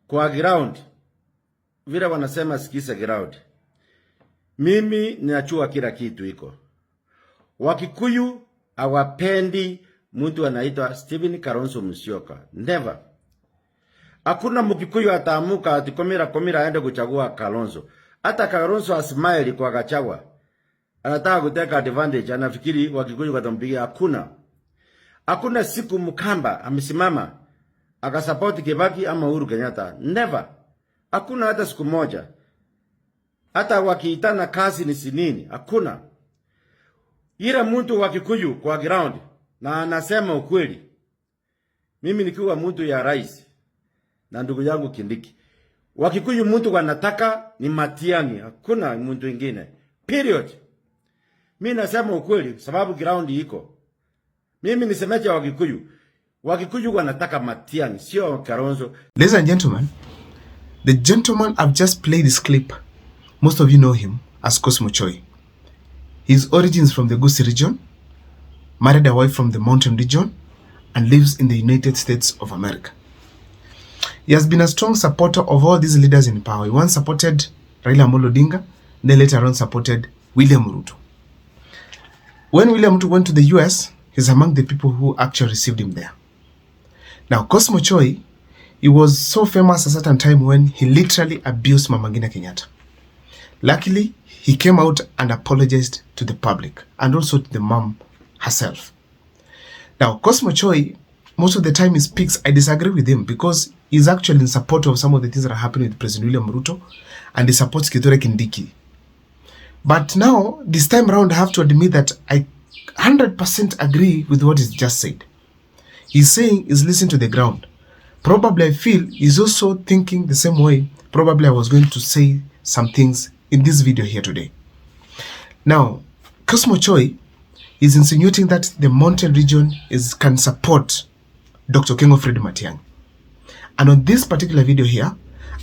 Kwa ground, vile wanasema sikiza ground. Mimi ninachua kila kitu iko. Wakikuyu hawapendi mtu anaitwa Stephen Kalonzo Musyoka. Never. Hakuna Mkikuyu ataamuka ati komira aende kuchagua Kalonzo. Hata Kalonzo asmile kwa Gachagua. Anataka kuteka advantage, anafikiri Wakikuyu watampigia. Hakuna siku Mkamba amesimama akasupport Kibaki ama Uhuru Kenyatta. Never. Hakuna hata siku moja. Hata wakiitana kazi ni sinini. Hakuna. Ila mtu wa Kikuyu kwa ground na anasema ukweli. Mimi nikiwa mtu ya rais na ndugu yangu Kindiki, Wakikuyu mtu wanataka ni Matiangi. Hakuna mtu mwingine. Period. Mimi nasema ukweli sababu ground iko. Mimi nisemeje Wakikuyu. Wakikuyu wanataka Matiangi, sio Kalonzo. Ladies and gentlemen, the gentleman I've just played this clip, most of you know him as Cosmo Choi. His origins from the Gusii region, married a wife from the Mountain region, and lives in the United States of America. He has been a strong supporter of all these leaders in power. He once supported Raila Amolo Odinga, then later on supported William Ruto. When William Ruto went to the US, he's among the people who actually received him there. Now, Cosmo Choi, he was so famous at a certain time when he literally abused Mama Ngina Kenyatta. Luckily, he came out and apologized to the public and also to the mom herself. Now, Cosmo Choi, most of the time he speaks, I disagree with him because he's actually in support of some of the things that are happening with President William Ruto, and he supports Kithure Kindiki. But now, this time around, I have to admit that I 100% agree with what he's just said. He's saying he's listening to the ground. Probably I feel he's also thinking the same way. Probably I was going to say some things in this video here today. Now, Cosmo Choi is insinuating that the mountain region can support Dr. King Fred Matiangi. And on this particular video here,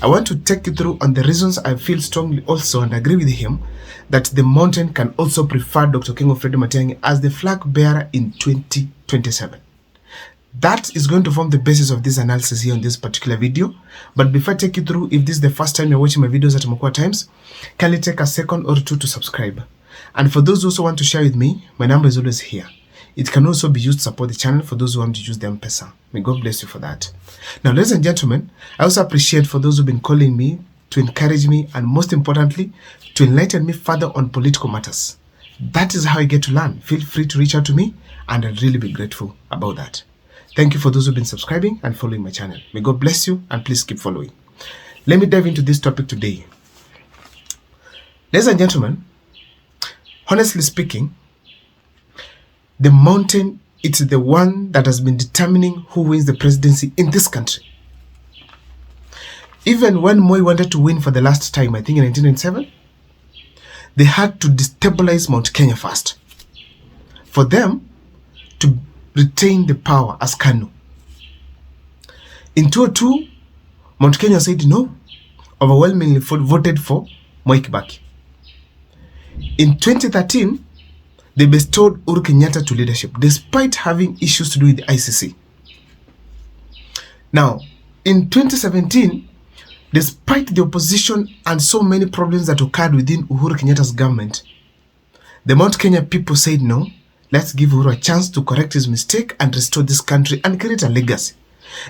I want to take you through on the reasons I feel strongly also and agree with him that the mountain can also prefer Dr. King Fred Matiangi as the flag bearer in 2027. That is going to form the basis of this analysis here on this particular video. But before I take you through, if this is the first time you're watching my videos at Mokwa Times, kindly take a second or two to subscribe. And for those who also want to share with me, my number is always here. It can also be used to support the channel for those who want to use the M-Pesa. May God bless you for that. Now, ladies and gentlemen, I also appreciate for those who've been calling me to encourage me and most importantly, to enlighten me further on political matters. That is how I get to learn. Feel free to reach out to me and I'll really be grateful about that. Thank you for those who've been subscribing and following my channel. May God bless you and please keep following. Let me dive into this topic today. Ladies and gentlemen, honestly speaking, the mountain, it's the one that has been determining who wins the presidency in this country. Even when Moi wanted to win for the last time, I think in 1997, they had to destabilize Mount Kenya first for them to retain the power as KANU. In 2002, Mount Kenya said no, overwhelmingly voted for Moi Kibaki. In 2013, they bestowed Uhuru Kenyatta to leadership, despite having issues to do with the ICC. Now, in 2017, despite the opposition and so many problems that occurred within Uhuru Kenyatta's government, the Mount Kenya people said no, let's give Uhuru a chance to correct his mistake and restore this country and create a legacy.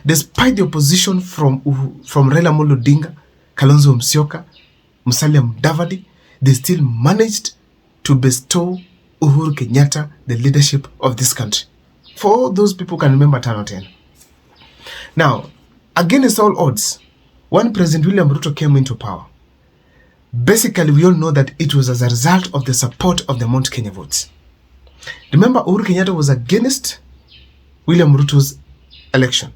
Despite the opposition from Raila Amolo Odinga, Kalonzo Musyoka, Musalia Mudavadi, they still managed to bestow Uhuru Kenyatta the leadership of this country. For all those people can remember 10 or 10. Now, against all odds, when President William Ruto came into power, basically we all know that it was as a result of the support of the Mount Kenya votes. Remember, Uhuru Kenyatta was against William Ruto's election.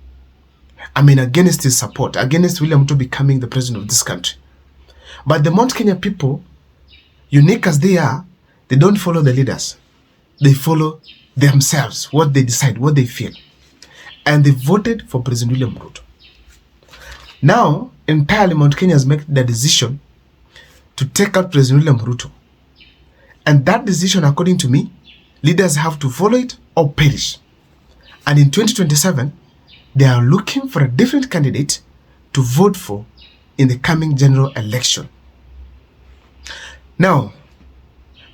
Against his support, against William Ruto becoming the president of this country. But the Mount Kenya people, unique as they are, they don't follow the leaders. They follow themselves, what they decide, what they feel. And they voted for President William Ruto. Now, entirely Mount Kenya has made the decision to take out President William Ruto. And that decision, according to me, leaders have to follow it or perish. And in 2027, they are looking for a different candidate to vote for in the coming general election. Now,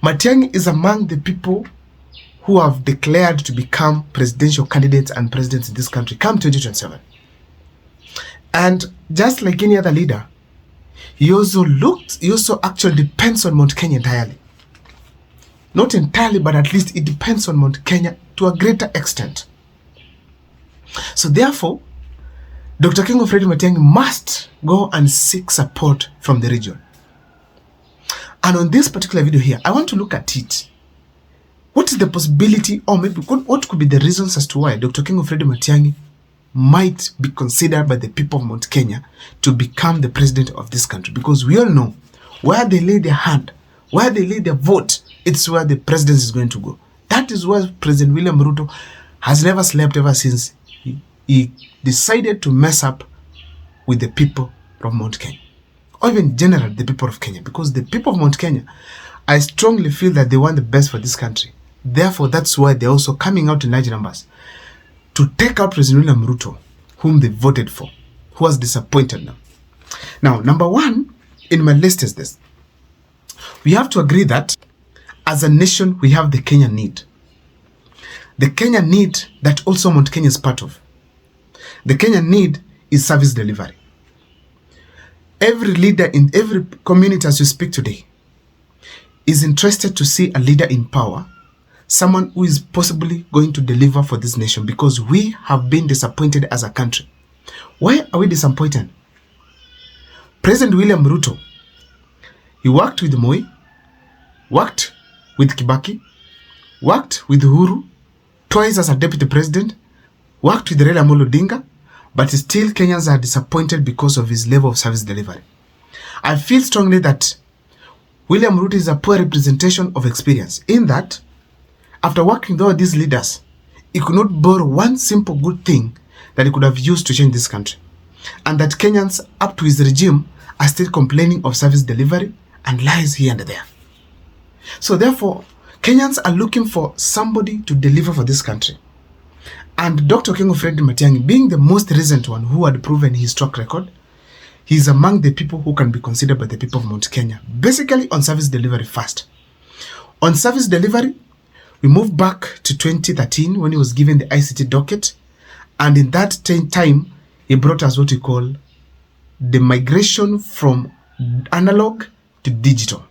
Matiangi is among the people who have declared to become presidential candidates and presidents in this country come 2027. And just like any other leader, he also actually depends on Mount Kenya entirely. Not entirely, but at least it depends on Mount Kenya to a greater extent. So therefore, Dr. King Fred Matiang'i must go and seek support from the region. And on this particular video here, I want to look at it. What is the possibility, or maybe what could be the reasons as to why Dr. King Fred Matiang'i might be considered by the people of Mount Kenya to become the president of this country? Because we all know where they lay their hand, where they lay their vote, it's where the presidency is going to go. That is why President William Ruto has never slept ever since he decided to mess up with the people of Mount Kenya, or even generally the people of Kenya, because the people of Mount Kenya, I strongly feel that they want the best for this country. Therefore, that's why they're also coming out in large numbers to take out President William Ruto, whom they voted for, who has disappointed them. Now, number one in my list is this. We have to agree that as a nation, we have the Kenya need. The Kenya need that also Mount Kenya is part of. The Kenya need is service delivery. Every leader in every community as you speak today is interested to see a leader in power, someone who is possibly going to deliver for this nation, because we have been disappointed as a country. Why are we disappointed? President William Ruto, he worked with Moi, worked with Kibaki, worked with Uhuru, twice as a deputy president, worked with Raila Amolo Odinga, but still Kenyans are disappointed because of his level of service delivery. I feel strongly that William Ruto is a poor representation of experience, in that after working with all these leaders, he could not borrow one simple good thing that he could have used to change this country. And that Kenyans up to his regime are still complaining of service delivery and lies here and there. So therefore, Kenyans are looking for somebody to deliver for this country. And Dr. King Fred Matiang'i, being the most recent one who had proven his track record, he is among the people who can be considered by the people of Mount Kenya, basically on service delivery first. On service delivery, we move back to 2013 when he was given the ICT docket, and in that time, he brought us what we call the migration from analog to digital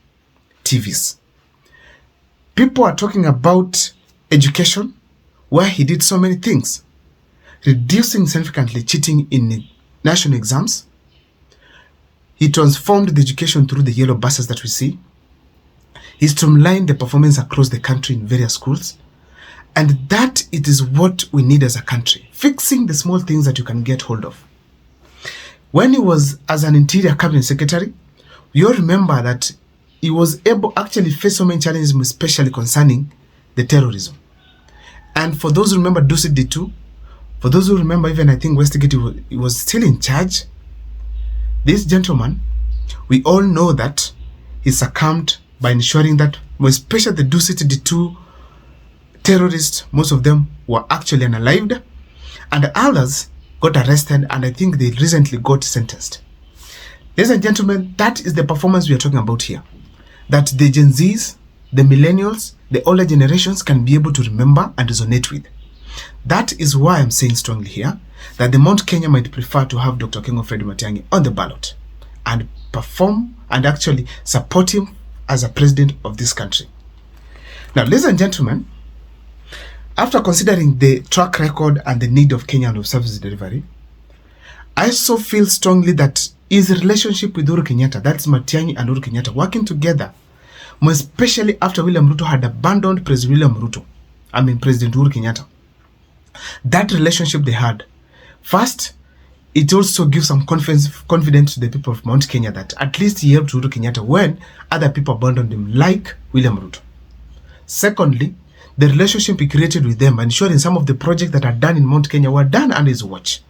TVs. People are talking about education, where he did so many things, reducing significantly cheating in national exams. He transformed the education through the yellow buses that we see. He streamlined the performance across the country in various schools. And that it is what we need as a country, fixing the small things that you can get hold of. When he was as an Interior Cabinet Secretary, we all remember that he was able to actually face so many challenges, especially concerning the terrorism. And for those who remember Dusit D2, for those who remember even I think Westgate, he was still in charge. This gentleman, we all know that he succumbed by ensuring that, especially the Dusit D2 terrorists, most of them were actually unalived, and others got arrested, and I think they recently got sentenced. Ladies and gentlemen, that is the performance we are talking about here. That the Gen Zs, the millennials, the older generations can be able to remember and resonate with. That is why I'm saying strongly here that the Mount Kenya might prefer to have Dr. King Fred Matiang'i on the ballot and perform and actually support him as a president of this country. Now, ladies and gentlemen, after considering the track record and the need of Kenya of service delivery, I also feel strongly that his relationship with Uhuru Kenyatta, that's Matiangi and Uhuru Kenyatta, working together, more especially after William Ruto had abandoned President Uhuru Kenyatta. That relationship they had, first, it also gives some confidence to the people of Mount Kenya that at least he helped Uhuru Kenyatta when other people abandoned him, like William Ruto. Secondly, the relationship he created with them, ensuring some of the projects that are done in Mount Kenya were done under his watch.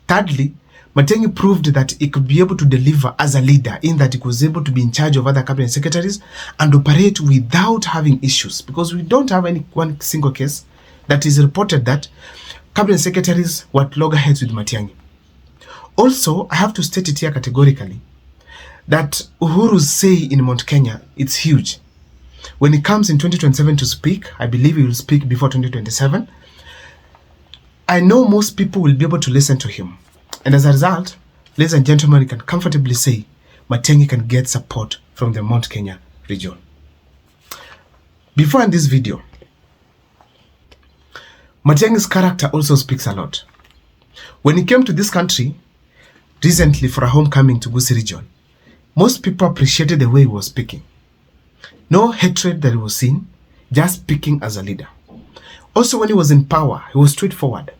Thirdly, Matiang'i proved that he could be able to deliver as a leader, in that he was able to be in charge of other cabinet secretaries and operate without having issues, because we don't have any one single case that is reported that cabinet secretaries were at loggerheads with Matiang'i, Also, I have to state it here categorically that Uhuru's say in Mount Kenya, it's huge. When he comes in 2027 to speak, I believe he will speak before 2027. I know most people will be able to listen to him. And as a result, ladies and gentlemen, you can comfortably say Matiangi can get support from the Mount Kenya region. Before in this video, Matiangi's character also speaks a lot. When he came to this country recently for a homecoming to Gusii region, most people appreciated the way he was speaking. No hatred that he was seen, just speaking as a leader. Also, when he was in power, he was straightforward,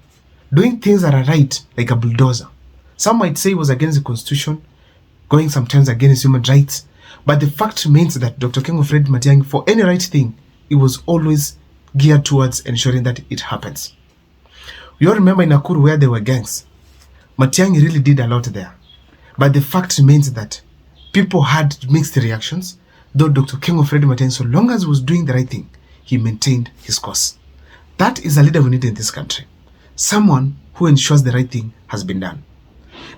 doing things that are right, like a bulldozer. Some might say he was against the constitution, going sometimes against human rights, but the fact remains that Dr. King Fred Matiangi, for any right thing, he was always geared towards ensuring that it happens. We all remember in Nakuru where there were gangs. Matiangi really did a lot there. But the fact remains that people had mixed reactions, though Dr. King Fred Matiangi, so long as he was doing the right thing, he maintained his course. That is a leader we need in this country. Someone who ensures the right thing has been done.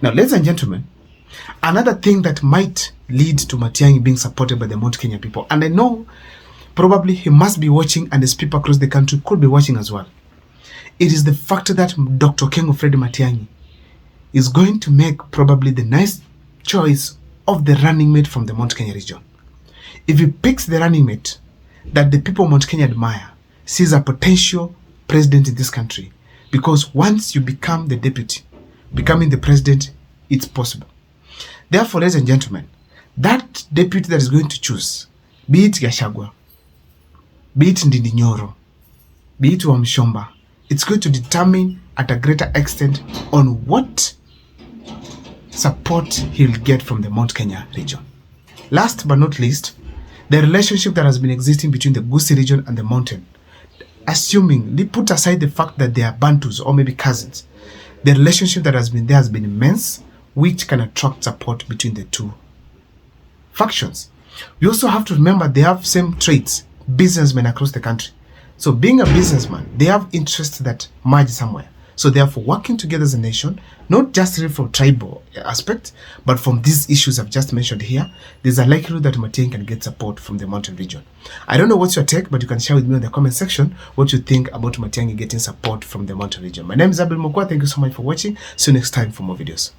Now, ladies and gentlemen, another thing that might lead to Matiangi being supported by the Mount Kenya people, and I know probably he must be watching and his people across the country could be watching as well. It is the fact that Dr. King Fred Matiangi is going to make probably the nice choice of the running mate from the Mount Kenya region. If he picks the running mate that the people of Mount Kenya admire, sees a potential president in this country, because once you become the deputy, becoming the president, it's possible. Therefore, ladies and gentlemen, that deputy that is going to choose, be it Gachagua, be it Ndindi Nyoro, be it Wamshomba, it's going to determine at a greater extent on what support he'll get from the Mount Kenya region. Last but not least, the relationship that has been existing between the Gusii region and the mountain, assuming they put aside the fact that they are Bantus or maybe cousins, the relationship that has been there has been immense, which can attract support between the two factions. We also have to remember they have same traits, businessmen across the country. So being a businessman, they have interests that merge somewhere. So therefore, working together as a nation, not just really from tribal aspect, but from these issues I've just mentioned here, there's a likelihood that Matiangi can get support from the mountain region. I don't know what's your take, but you can share with me in the comment section what you think about Matiangi getting support from the mountain region. My name is Abel Mokwa. Thank you so much for watching. See you next time for more videos.